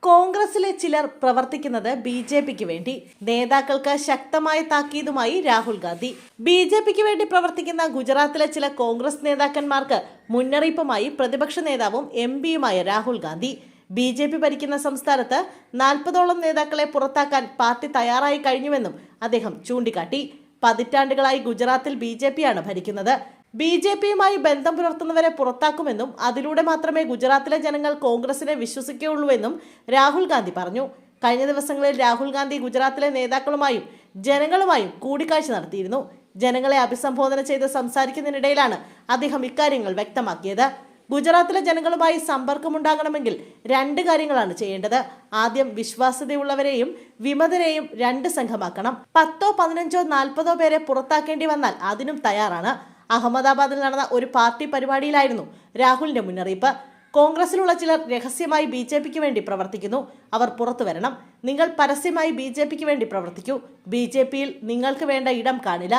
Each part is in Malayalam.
കോൺഗ്രസിലെ ചിലർ പ്രവർത്തിക്കുന്നത് ബി.ജെ.പിക്ക് വേണ്ടി. നേതാക്കൾക്ക് ശക്തമായ താക്കീതുമായി രാഹുൽ ഗാന്ധി. ബി.ജെ.പിക്ക് വേണ്ടി പ്രവർത്തിക്കുന്ന ഗുജറാത്തിലെ ചില കോൺഗ്രസ് നേതാക്കന്മാർക്ക് മുന്നറിയിപ്പുമായി പ്രതിപക്ഷ നേതാവും എം.പിയുമായ രാഹുൽ ഗാന്ധി. ബി.ജെ.പി ഭരിക്കുന്ന സംസ്ഥാനത്ത് 40ഓളം നേതാക്കളെ പുറത്താക്കാൻ പാർട്ടി തയ്യാറായി കഴിഞ്ഞുവെന്നും അദ്ദേഹം ചൂണ്ടിക്കാട്ടി. പതിറ്റാണ്ടുകളായി ഗുജറാത്തിൽ ബി.ജെ.പിയാണ് ഭരിക്കുന്നത്. ബി.ജെ.പിയുമായി ബന്ധം പുലർത്തുന്നവരെ പുറത്താക്കുമെന്നും അതിലൂടെ മാത്രമേ ഗുജറാത്തിലെ ജനങ്ങൾ കോൺഗ്രസിനെ വിശ്വസിക്കുകയുള്ളൂവെന്നും രാഹുൽ ഗാന്ധി പറഞ്ഞു. കഴിഞ്ഞ ദിവസങ്ങളിൽ രാഹുൽ ഗാന്ധി ഗുജറാത്തിലെ നേതാക്കളുമായും ജനങ്ങളുമായും കൂടിക്കാഴ്ച നടത്തിയിരുന്നു. ജനങ്ങളെ അഭിസംബോധന ചെയ്ത് സംസാരിക്കുന്നതിനിടയിലാണ് അദ്ദേഹം ഇക്കാര്യങ്ങൾ വ്യക്തമാക്കിയത്. ഗുജറാത്തിലെ ജനങ്ങളുമായി സമ്പർക്കമുണ്ടാകണമെങ്കിൽ 2 കാര്യങ്ങളാണ് ചെയ്യേണ്ടത്. ആദ്യം വിശ്വാസ്യതയുള്ളവരെയും വിമതരെയും 2 സംഘമാക്കണം. 10ഓ 15ഓ 40ഓ പേരെ പുറത്താക്കേണ്ടി വന്നാൽ അതിനും തയ്യാറാണ്. അഹമ്മദാബാദിൽ നടന്ന ഒരു പാർട്ടി പരിപാടിയിലായിരുന്നു രാഹുലിന്റെ മുന്നറിയിപ്പ്. കോൺഗ്രസിലുള്ള ചിലർ രഹസ്യമായി ബി.ജെ.പിക്ക് വേണ്ടി പ്രവർത്തിക്കുന്നു. അവർ പുറത്തു വരണം. നിങ്ങൾ പരസ്യമായി ബി.ജെ.പിക്ക് വേണ്ടി പ്രവർത്തിക്കൂ. ബി.ജെ.പിയിൽ നിങ്ങൾക്ക് വേണ്ട ഇടം കാണില്ല.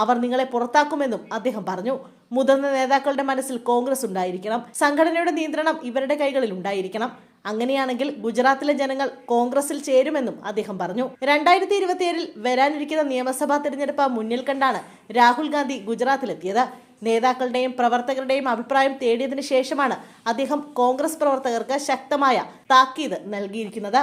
അവർ നിങ്ങളെ പുറത്താക്കുമെന്നും അദ്ദേഹം പറഞ്ഞു. മുതിർന്ന നേതാക്കളുടെ മനസ്സിൽ കോൺഗ്രസ് ഉണ്ടായിരിക്കണം. സംഘടനയുടെ നിയന്ത്രണം ഇവരുടെ കൈകളിൽ ഉണ്ടായിരിക്കണം. അങ്ങനെയാണെങ്കിൽ ഗുജറാത്തിലെ ജനങ്ങൾ കോൺഗ്രസിൽ ചേരുമെന്നും അദ്ദേഹം പറഞ്ഞു. 2027 വരാനിരിക്കുന്ന നിയമസഭാ തെരഞ്ഞെടുപ്പ് മുന്നിൽ കണ്ടാണ് രാഹുൽ ഗാന്ധി ഗുജറാത്തിലെത്തിയത്. നേതാക്കളുടെയും പ്രവർത്തകരുടെയും അഭിപ്രായം തേടിയതിനു ശേഷമാണ് അദ്ദേഹം കോൺഗ്രസ് പ്രവർത്തകർക്ക് ശക്തമായ താക്കീത് നൽകിയിരിക്കുന്നത്.